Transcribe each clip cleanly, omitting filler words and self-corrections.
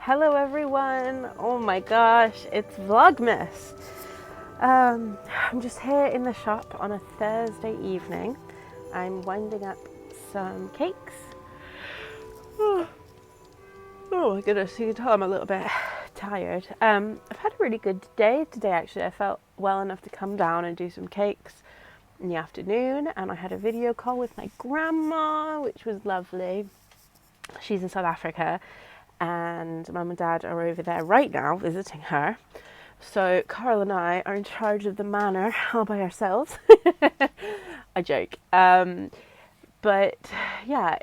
Hello everyone! Oh my gosh, it's Vlogmas! I'm just here in the shop on a Thursday evening. I'm winding up some cakes. Oh my goodness, you can tell I'm a little bit tired. I've had a really good day today actually. I felt well enough to come down and do some cakes in the afternoon, and I had a video call with my grandma, which was lovely. She's in South Africa and Mum and Dad are over there right now visiting her. So Carl and I are in charge of the manor all by ourselves. I joke. But yeah,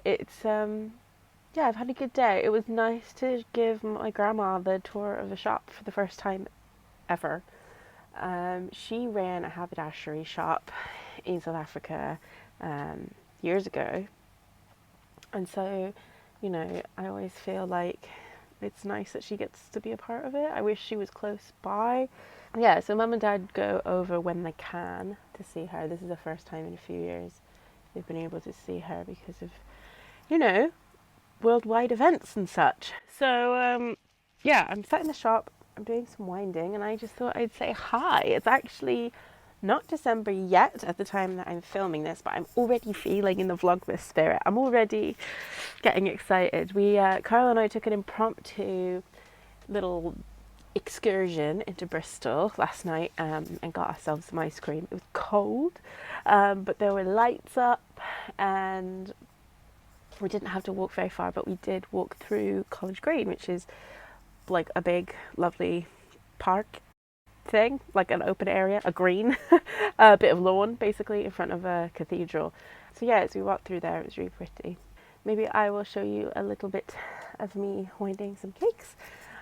I've had a good day. It was nice to give my grandma the tour of the shop for the first time ever. She ran a haberdashery shop in South Africa years ago. And so, you know, I always feel like it's nice that she gets to be a part of it. I wish she was close by. Yeah, so Mum and Dad go over when they can to see her. This is the first time in a few years they've been able to see her because of, you know, worldwide events and such. So, yeah, I'm sat in the shop, I'm doing some winding, and I just thought I'd say hi. It's actually not December yet at the time that I'm filming this, but I'm already feeling in the Vlogmas spirit. I'm already getting excited. Carl and I took an impromptu little excursion into Bristol last night and got ourselves some ice cream. It was cold, but there were lights up and we didn't have to walk very far, but we did walk through College Green, which is like a big, lovely park thing, like an open area, a green, a bit of lawn basically in front of a cathedral. So yeah, as we walked through there, it was really pretty. Maybe I will show you a little bit of me winding some cakes.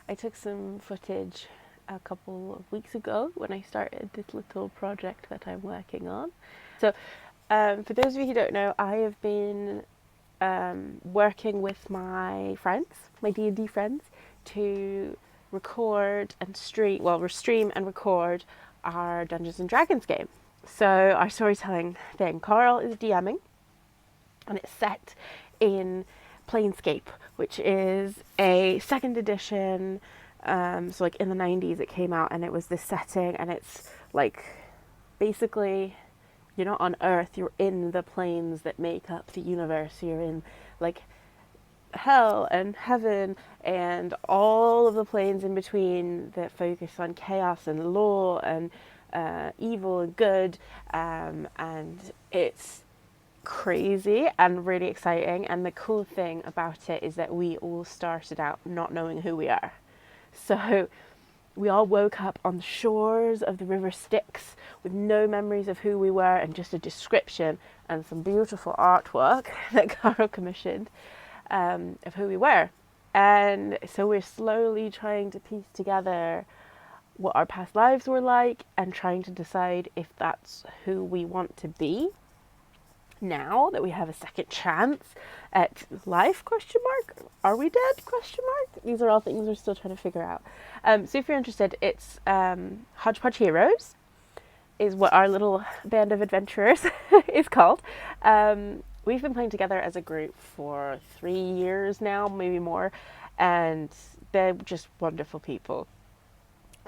I took some footage a couple of weeks ago when I started this little project that I'm working on. So for those of you who don't know, I have been working with my friends, my D&D friends, to record and stream and record our Dungeons and Dragons game. So our storytelling thing. Carl is DMing and it's set in Planescape, which is a second edition, so like in the 90s it came out, and it was this setting, and it's like basically you're not on Earth, you're in the planes that make up the universe. You're in like hell and heaven and all of the planes in between that focus on chaos and law and evil and good, and it's crazy and really exciting. And the cool thing about it is that we all started out not knowing who we are. So we all woke up on the shores of the River Styx with no memories of who we were and just a description and some beautiful artwork that Carl commissioned of who we were. And so we're slowly trying to piece together what our past lives were like and trying to decide if that's who we want to be now that we have a second chance at life, ? Are we dead ? These are all things we're still trying to figure out. So if you're interested, it's Hodgepodge Heroes is what our little band of adventurers is called. We've been playing together as a group for 3 years now, maybe more, and they're just wonderful people.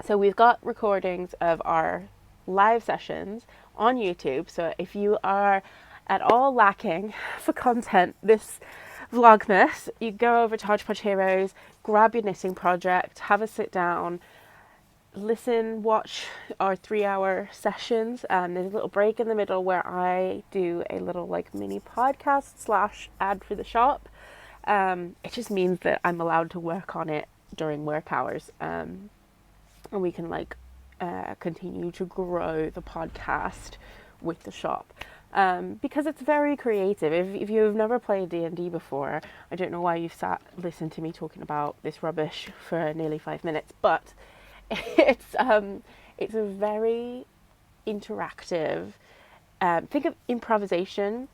So we've got recordings of our live sessions on YouTube. So if you are at all lacking for content this Vlogmas, you go over to Hodgepodge Heroes, grab your knitting project, have a sit down, listen, watch our 3-hour sessions. There's a little break in the middle where I do a little like mini podcast / ad for the shop. It just means that I'm allowed to work on it during work hours, and we can like continue to grow the podcast with the shop. Because it's very creative. If you've never played D&D before, I don't know why you've listened to me talking about this rubbish for nearly 5 minutes, but it's a very interactive, think of improvisation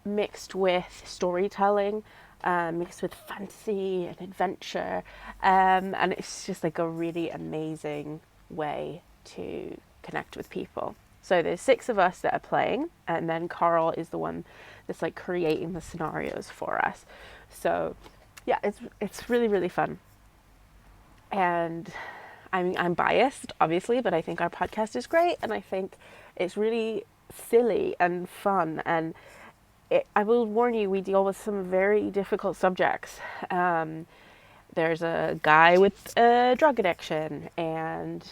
mixed with storytelling, mixed with fantasy and adventure, and it's just like a really amazing way to connect with people. So there's 6 of us that are playing, and then Carl is the one that's like creating the scenarios for us. So yeah, it's really, really fun. And I'm biased, obviously, but I think our podcast is great, and I think it's really silly and fun. And I will warn you, we deal with some very difficult subjects. There's a guy with a drug addiction, and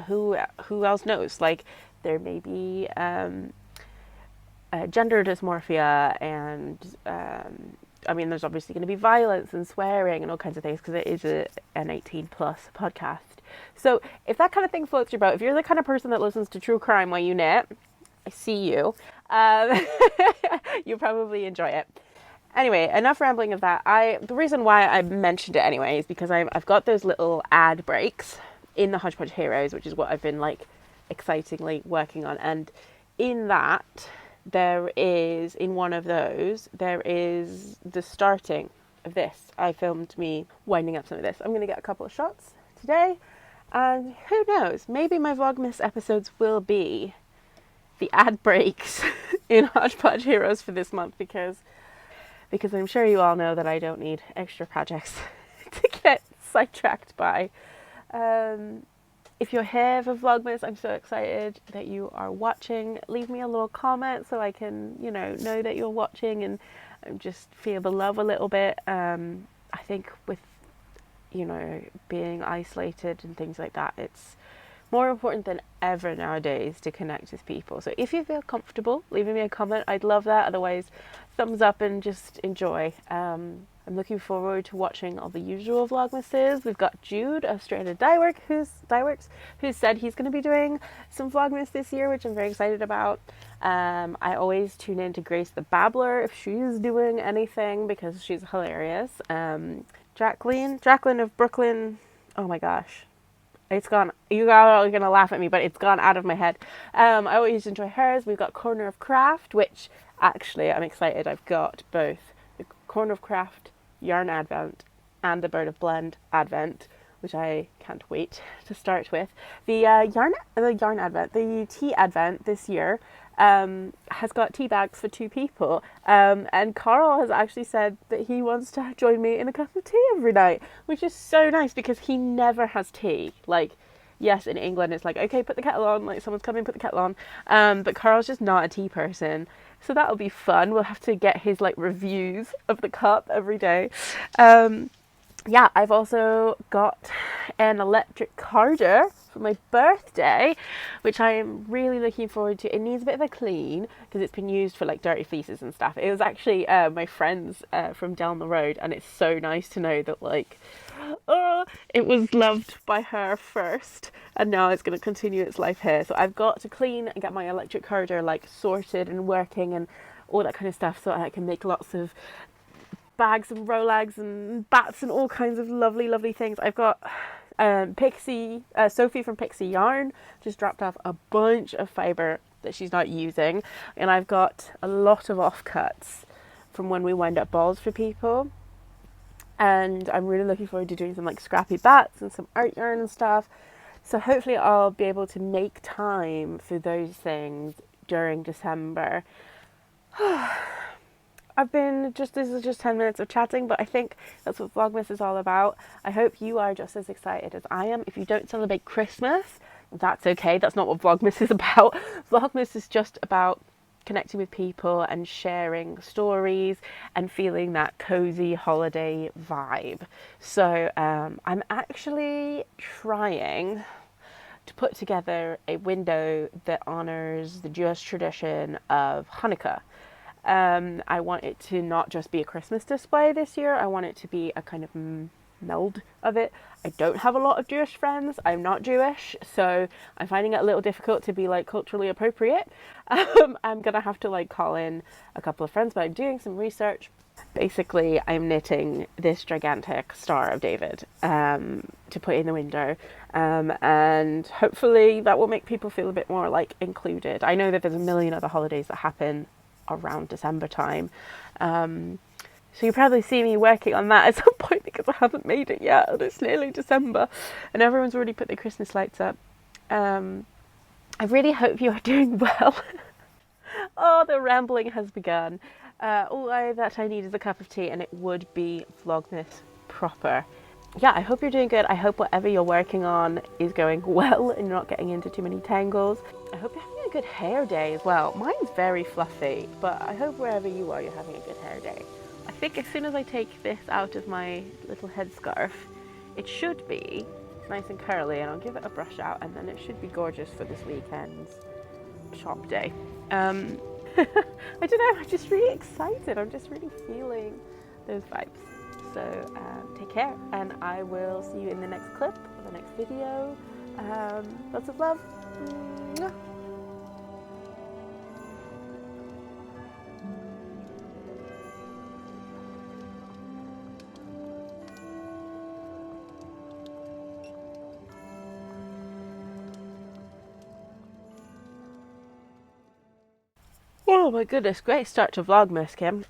who else knows? Like, there may be gender dysmorphia, and I mean, there's obviously going to be violence and swearing and all kinds of things, because it is an 18 plus podcast. So if that kind of thing floats your boat, if you're the kind of person that listens to true crime while you knit, I see you. You'll probably enjoy it. Anyway, enough rambling of that. The reason why I mentioned it anyway is because I've got those little ad breaks in the Hodgepodge Heroes, which is what I've been like excitingly working on. And in that, in one of those, there is the starting of this. I filmed me winding up some of this. I'm going to get a couple of shots today. And who knows, maybe my Vlogmas episodes will be the ad breaks in Hodgepodge Heroes for this month, because I'm sure you all know that I don't need extra projects to get sidetracked by. If you're here for Vlogmas, I'm so excited that you are watching. Leave me a little comment so I can, know that you're watching and just feel the love a little bit. I think with, being isolated and things like that, it's more important than ever nowadays to connect with people. So if you feel comfortable leaving me a comment, I'd love that. Otherwise, thumbs up and just enjoy. I'm looking forward to watching all the usual Vlogmases. We've got Jude of Stranded Dyeworks, who said he's going to be doing some Vlogmas this year, which I'm very excited about. I always tune in to Grace the Babbler if she's doing anything, because she's hilarious. Jacqueline of Brooklyn. Oh my gosh. It's gone. You are going to laugh at me, but it's gone out of my head. I always enjoy hers. We've got Corner of Craft, which actually I'm excited. I've got both the Corner of Craft Yarn Advent and the Bird of Blend Advent, which I can't wait to start with. The yarn Advent, the tea Advent this year has got tea bags for 2 people. And Carl has actually said that he wants to join me in a cup of tea every night, which is so nice because he never has tea. Like, yes, in England it's like, okay, put the kettle on, like someone's coming, put the kettle on. But Carl's just not a tea person. So that'll be fun. We'll have to get his like reviews of the cup every day. Yeah, I've also got an electric carder for my birthday, which I am really looking forward to. It needs a bit of a clean because it's been used for like dirty fleeces and stuff. It was actually my friend's from down the road, and it's so nice to know that like, it was loved by her first, and now it's going to continue its life here. So I've got to clean and get my electric carder like sorted and working and all that kind of stuff, so I can make lots of bags and rolags and bats and all kinds of lovely things. I've got Sophie from Pixie Yarn just dropped off a bunch of fibre that she's not using, and I've got a lot of offcuts from when we wind up balls for people, and I'm really looking forward to doing some like scrappy bats and some art yarn and stuff. So hopefully I'll be able to make time for those things during December. This is just 10 minutes of chatting, but I think that's what Vlogmas is all about. I hope you are just as excited as I am. If you don't celebrate Christmas, that's okay. That's not what Vlogmas is about. Vlogmas is just about connecting with people and sharing stories and feeling that cozy holiday vibe. So I'm actually trying to put together a window that honors the Jewish tradition of Hanukkah. I want it to not just be a Christmas display this year. I want it to be a kind of meld of it. I don't have a lot of Jewish friends. I'm not Jewish, so I'm finding it a little difficult to be like culturally appropriate. I'm gonna have to like call in a couple of friends, but I'm doing some research. Basically, I'm knitting this gigantic Star of David to put in the window, and hopefully that will make people feel a bit more like included. I know that there's a million other holidays that happen around December time, so you probably see me working on that at some point because I haven't made it yet, and it's nearly December and everyone's already put their Christmas lights up. I really hope you are doing well. Oh, the rambling has begun. All that I need is a cup of tea, and it would be Vlogmas proper. yeah, I hope you're doing good. I hope whatever you're working on is going well and you're not getting into too many tangles. I hope you're having a good hair day as well. Mine's very fluffy, but I hope wherever you are, you're having a good hair day. I think as soon as I take this out of my little headscarf, it should be nice and curly, and I'll give it a brush out, and then it should be gorgeous for this weekend's shop day. I don't know, I'm just really excited. I'm just really feeling those vibes. So take care, and I will see you in the next clip or the next video. Lots of love. Mwah. Oh my goodness, great start to Vlogmas, Kim.